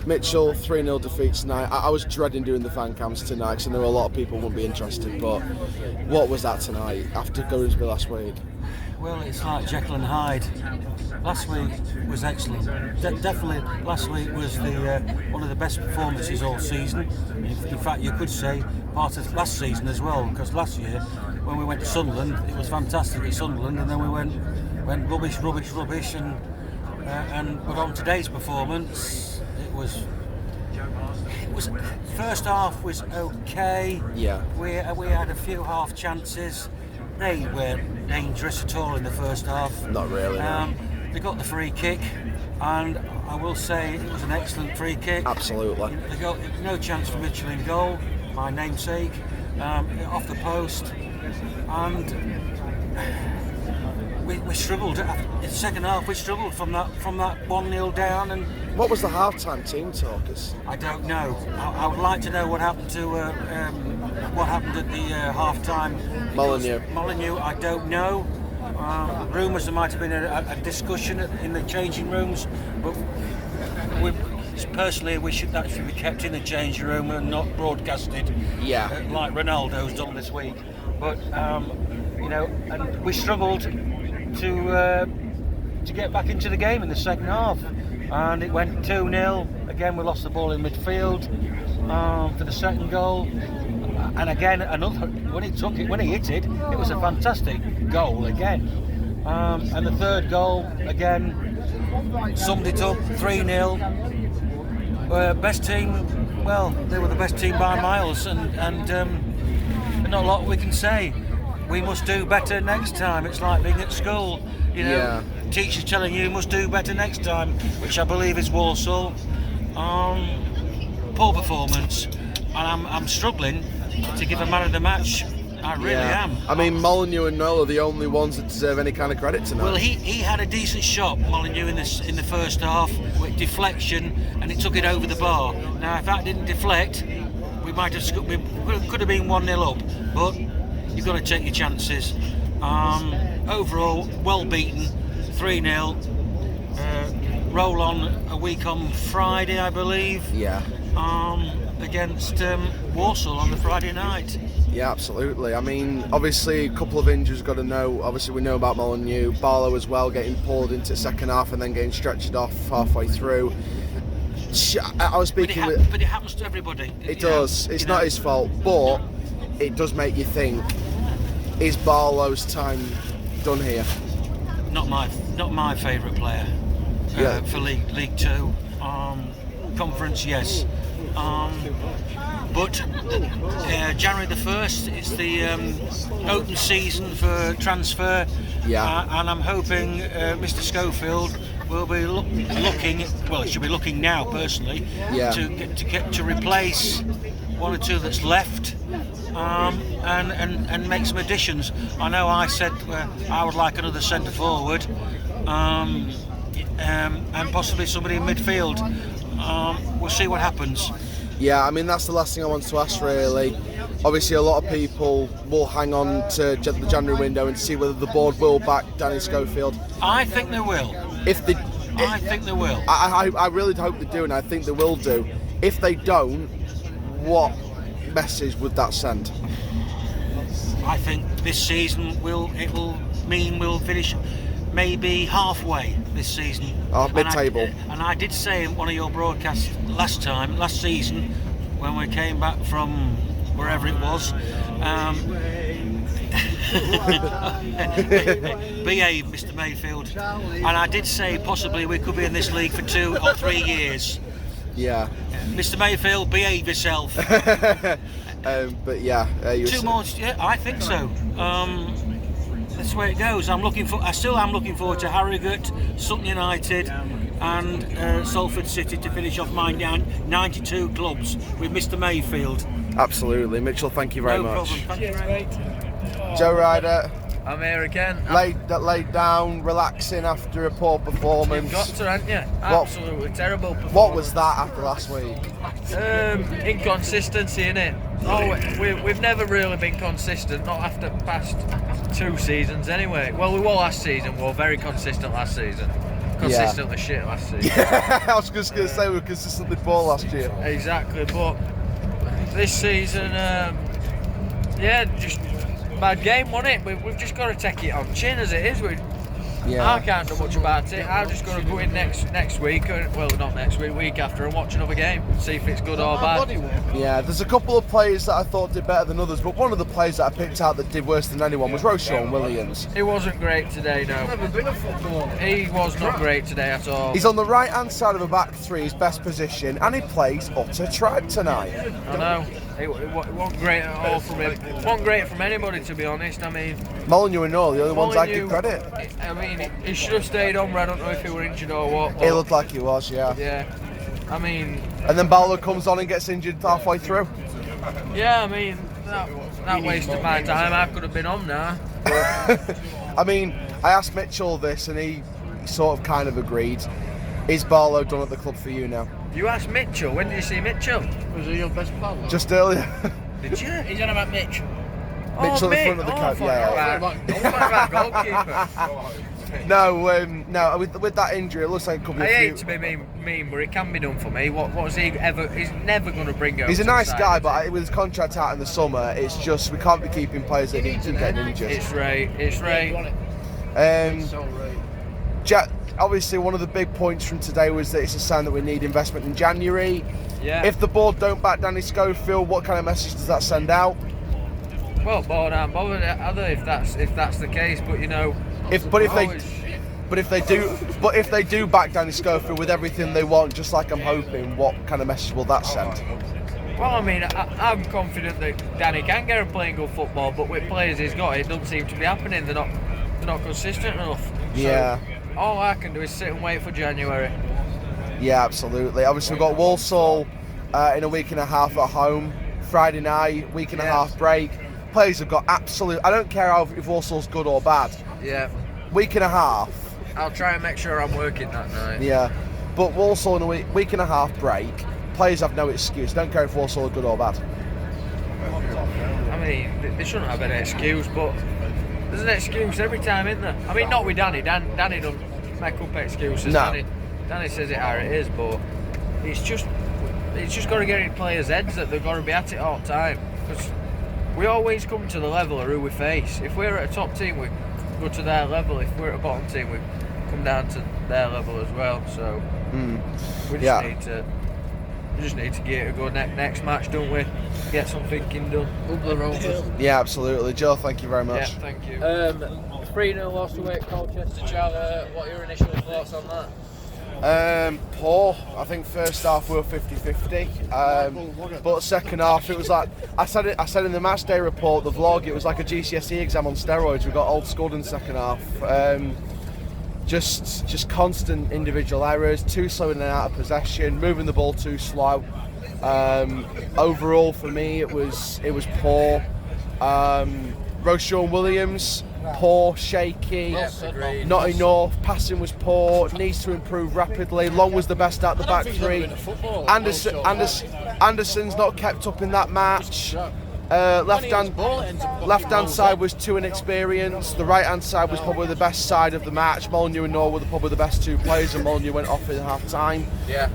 Mitchell, 3-0 defeat tonight. I was dreading doing the fan cams tonight because I know a lot of people wouldn't be interested, but what was that tonight after going to last week? Well, it's like Jekyll and Hyde. Last week was excellent. Definitely, last week was the one of the best performances all season. In fact, you could say part of last season as well, because last year when we went to Sunderland, it was fantastic at Sunderland, and then we went rubbish, and but on today's performance, it was first half was okay. Yeah. We had a few half chances. They weren't dangerous at all in the first half. Not really. No. They got the free kick, and I will say it was an excellent free kick. Absolutely. They got no chance for Mitchell in goal, my namesake, off the post, and we struggled. In the second half, we struggled from that 1-0 down. And what was the half-time team talkers? I don't know. I would like to know what happened at the half-time. Molyneux, I don't know. Rumours there might have been a discussion in the changing rooms, but personally, that should be kept in the changing room and not broadcasted. Yeah. Like Ronaldo's done this week. But and we struggled to get back into the game in the second half, and it went 2-0. Again, we lost the ball in midfield for the second goal. And again, another when he hit it, it was a fantastic goal again. And the third goal again summed it up, 3-0. Best team, well, they were the best team by miles, and not a lot we can say. We must do better next time. It's like being at school, Teachers telling you must do better next time, which I believe is Walsall. Poor performance, and I'm struggling to give a man of the match. I really am. I mean, Molyneux and Noel are the only ones that deserve any kind of credit tonight. Well, he had a decent shot, Molyneux, in the first half with deflection, and it took it over the bar. Now, if that didn't deflect, we could have been 1-0 up, but you've got to take your chances. Overall, well beaten, 3-0. Roll on a week on Friday, I believe. Yeah. Against Walsall on the Friday night. Yeah, absolutely. I mean, obviously, a couple of injuries got to know. Obviously, we know about Molyneux. Barlow as well, getting pulled into the second half and then getting stretched off halfway through. I was speaking but it happens to everybody. It does. It's not his fault, but it does make you think: is Barlow's time done here? Not my favourite player for League Two. Conference, yes. But January the 1st, it's the open season for transfer. Yeah. And I'm hoping Mr. Schofield will be looking. Well, he should be looking now, personally, to replace one or two that's left, and make some additions. I know I said I would like another centre forward, and possibly somebody in midfield. We'll see what happens. Yeah, I mean, that's the last thing I want to ask, really. Obviously, a lot of people will hang on to the January window and see whether the board will back Danny Schofield. I think they will. I think they will. I really hope they do, and I think they will do. If they don't, what message would that send? I think this season will mean we'll finish maybe halfway this season. Mid-table. And I did say in one of your broadcasts last season, when we came back from wherever it was, behave, Mr. Mayfield. And I did say possibly we could be in this league for 2 or 3 years. Yeah. Mr. Mayfield, behave yourself. But yeah, 2 more. Yeah, I think so. That's the way it goes. I still am looking forward to Harrogate, Sutton United, and Salford City to finish off my 92 clubs with Mr. Mayfield. Absolutely, Mitchell. Thank you very much. No problem. Thank you very much. Joe Ryder. I'm here again. Laid down, relaxing after a poor performance. You've got to, haven't you? Absolutely terrible performance. What was that after last week? Inconsistency, innit? We've never really been consistent, not after past 2 seasons anyway. Well, we were last season, we were very consistent last season. consistently shit last season. Yeah, I was just going to say we were consistently poor last year. Exactly, but this season, just bad game, wasn't it? We've just got to take it on chin as it is. I can't do much about it. I'm just going to go in next week, well, not next week, week after, and watch another game, see if it's good or bad. Yeah, there's a couple of players that I thought did better than others, but one of the players that I picked out that did worse than anyone was Rochelle Williams. He wasn't great today, no. Never been a footballer. He was not great today at all. He's on the right-hand side of a back three, his best position, and he plays utter tribe tonight. I know. It wasn't great at all from him. It wasn't great from anybody, to be honest. I mean, Molyneux and all, the other ones I give credit. I mean, he should have stayed on, but I don't know if he were injured or what. It looked like he was, yeah. Yeah. I mean... And then Barlow comes on and gets injured halfway through. Yeah, I mean, that wasted my time. I could have been on now. I mean, I asked Mitchell this and he sort of kind of agreed. Is Barlow done at the club for you now? You asked Mitchell. When did you see Mitchell? Was he your best pal? Just earlier. Did you? He's on about Mitch. Mitchell at the front of the cat, yeah. Goalkeeper. No, with that injury, it looks like it could be I hate to be mean, but it can be done for me. What was he ever? He's never going to bring it. He's a nice guy, but with his contract out in the summer, it's just we can't be keeping players that need to get injured. It's right. Jack, obviously, one of the big points from today was that it's a sign that we need investment in January. Yeah. If the board don't back Danny Schofield, what kind of message does that send out? Well, board aren't bothered either if that's the case, but you know. If they do back Danny Schofield with everything they want, just like I'm hoping, what kind of message will that send? Well, I mean, I'm confident that Danny can get him playing good football, but with players he's got, it doesn't seem to be happening. They're not consistent enough. Yeah. So all I can do is sit and wait for January. Yeah, absolutely. Obviously, we've got Walsall in a week and a half at home. Friday night, week and a half break. Players have got absolute. I don't care if Walsall's good or bad. Yeah. Week and a half. I'll try and make sure I'm working that night. Yeah, but Walsall in a week and a half break. Players have no excuse. Don't care if Walsall are good or bad. I mean, they shouldn't have any excuse, but there's an excuse every time, isn't there? I mean, not with Danny. Danny doesn't make up excuses. No. Danny says it how it is, but it's just got to get in players' heads that they've got to be at it all the time. Because we always come to the level of who we face. If we're at a top team, we go to their level. If we're at a bottom team, we come down to their level as well. So we just need to get a go next match, don't we? Get some thinking done. Up the Rovers. Yeah, absolutely. Joe, thank you very much. Yeah, thank you. 3-0 loss away at Colchester, Chall. What are your initial thoughts on that? Poor. I think first half we were 50-50, but second half it was like I said in the match day report, the vlog, it was like a GCSE exam on steroids. We got old schooled in the second half. Just constant individual errors, too slow in and out of possession, moving the ball too slow. Overall for me it was poor. Rochelle Williams, poor, shaky, not enough. Passing was poor, needs to improve rapidly. Long was the best out the back three. Anderson's not kept up in that match. Left hand side was too inexperienced. The right hand side was probably the best side of the match. Molyneux and Norwood were probably the best two players, and Molyneux went off in half time. Yeah.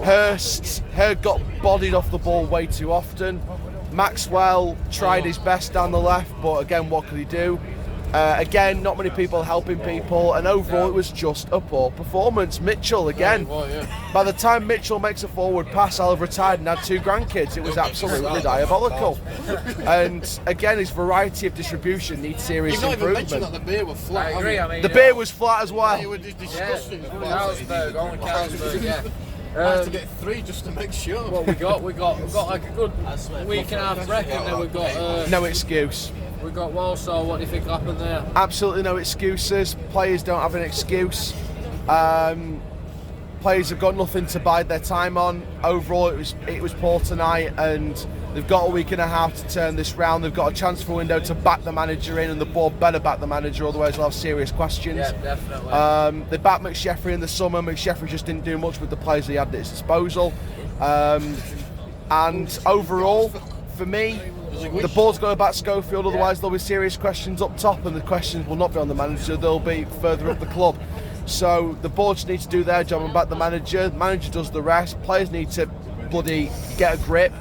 Hurst got bodied off the ball way too often. Maxwell tried his best down the left, but again, what could he do? Again, not many people helping people, and overall it was just a poor performance. Mitchell again. By the time Mitchell makes a forward pass, I'll have retired and had 2 grandkids. It was absolutely diabolical. And again, his variety of distribution needs serious improvement. You've not even mentioned that the beer was flat. I agree. I mean, the beer was flat as well. You were disgusting. Carlsberg, only Carlsberg, yeah. I had to get 3 just to make sure. Well, we got like a good week and a half break, and then we got no excuse. We got Walsall. What do you think happened there? Absolutely no excuses. Players don't have an excuse. Players have got nothing to bide their time on. Overall, it was poor tonight, and they've got a week and a half to turn this round. They've got a transfer window to back the manager in, and the board better back the manager, otherwise they'll have serious questions. Yeah, definitely. They backed McSheffrey in the summer. McSheffrey just didn't do much with the players he had at his disposal. And overall, for me, the ball's going back to Schofield, otherwise there'll be serious questions up top, and the questions will not be on the manager, they'll be further up the club. So the board just need to do their job and back the manager. The manager does the rest. Players need to bloody get a grip.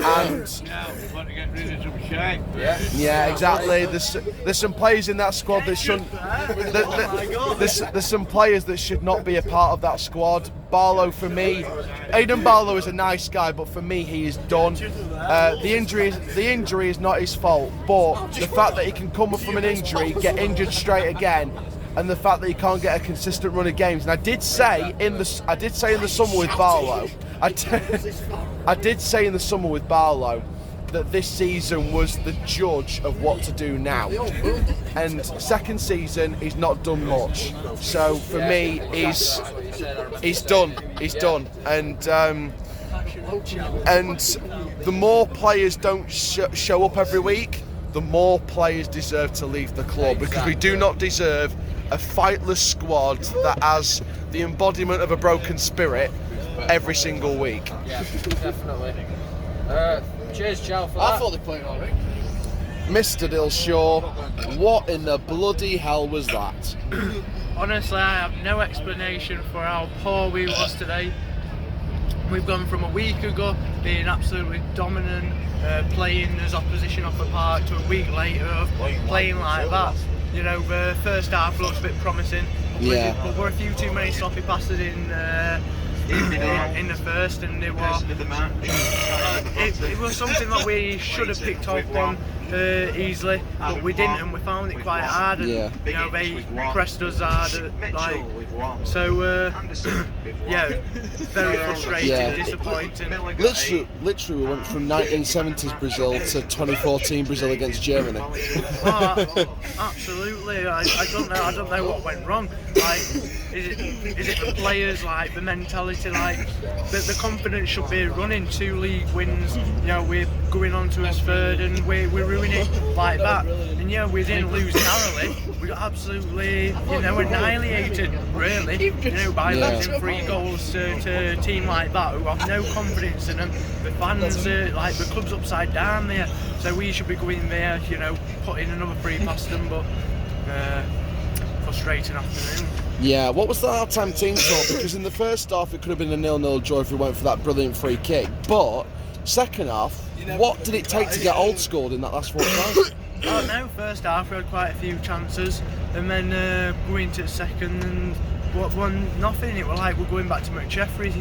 And yeah, exactly. There's some players in that squad that shouldn't. There's some players that should not be a part of that squad. Barlow, for me, Aidan Barlow is a nice guy, but for me, he is done. The injury is not his fault, but the fact that he can come from an injury, get injured straight again, and the fact that he can't get a consistent run of games. And I did say in the summer with Barlow, I did say in the summer with Barlow that this season was the judge of what to do now. And second season, he's not done much. So for me, he's done. He's done. And the more players don't show up every week, the more players deserve to leave the club, because we do not deserve a fightless squad that has the embodiment of a broken spirit every single week. Yeah, definitely. Cheers, Chall, for that. I thought they played all right. Mr. Dilshaw, what in the bloody hell was that? Honestly, I have no explanation for how poor we was today. We've gone from a week ago being absolutely dominant, playing as opposition off the park, to a week later of playing like that. You know, the first half looks a bit promising, but we're a few too many sloppy passes in the first, and it was something that we should have picked up on easily, but we didn't, and we found it quite hard, and you know, they pressed us hard, very frustrating, disappointing. Literally, we went from 1970s Brazil to 2014 Brazil against Germany. Absolutely. I don't know what went wrong. Like, is it the players, like the mentality, like the confidence should be running 2 league wins. You know, we're going on to his third, and we're ruining it like that. And yeah, we didn't lose narrowly. We got absolutely, annihilated, really. By losing 3 goals to a team like that who have no confidence in them. The fans, the club's upside down there. So we should be going there, putting another 3 past them, but frustrating afternoon. Yeah, what was the half-time team talk? Because in the first half it could have been a 0-0 draw if we went for that brilliant free kick. But second half, what did it take to get old scored in that last 45? Oh no, first half we had quite a few chances, and then going to the second and nothing. It was like we're going back to McJeffrey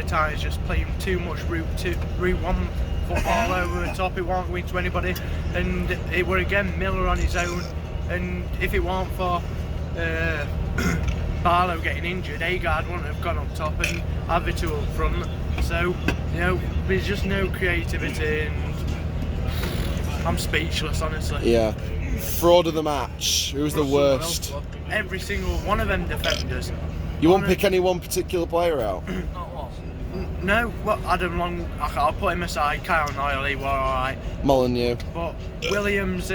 times, just playing too much route 1 football over the top. It wasn't going to anybody, and it were again Miller on his own. And if it weren't for Barlow getting injured, Agard wouldn't have gone up top and Avitu up front. So, there's just no creativity, and I'm speechless, honestly. Yeah. Fraud of the match. Who's the worst? Every single one of them defenders. You won't pick any one particular player out? No, Adam Long, I'll put him aside. Kyle Noyle, were alright. Molyneux. But Williams,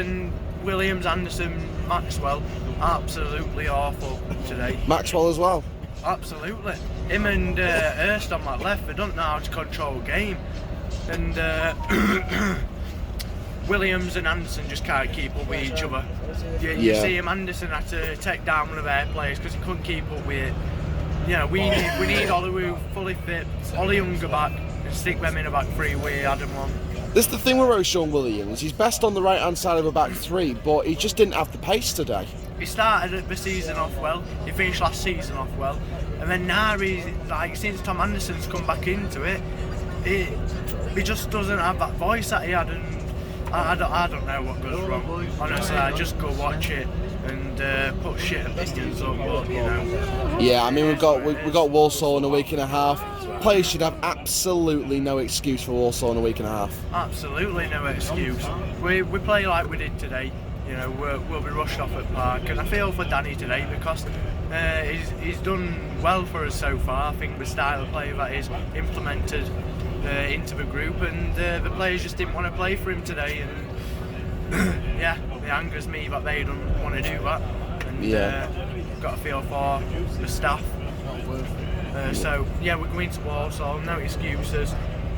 Anderson, Maxwell, absolutely awful today. Maxwell as well? Absolutely. Him and Hurst on that left, they don't know how to control a game. And Williams and Anderson just can't keep up with each other. You see him, Anderson had to take down one of their players because he couldn't keep up with it. We need Oluwu fully fit, Ollie Younger back, and stick them in a back 3 with Adam Long. This is the thing with O'Shawn Williams. He's best on the right-hand side of a back 3, but he just didn't have the pace today. He started the season off well, he finished last season off well, and then now he's, since Tom Anderson's come back into it, he just doesn't have that voice that he had, and I don't know what goes wrong. Honestly, I just go watch it and put shit opinions up, but Yeah, I mean we've got Walsall in a week and a half. Players should have absolutely no excuse for Walsall in a week and a half. Absolutely no excuse. We play like we did today. We'll be rushed off at park, and I feel for Danny today because he's done well for us so far. I think the style of play that he's implemented into the group, and the players just didn't want to play for him today, and it angers me that they don't want to do that, and got a feel for the staff. We're going to Walsall, no excuses.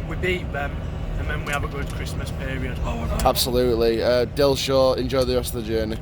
We beat them, and then we have a good Christmas period. Absolutely. Dilshaw, enjoy the rest of the journey.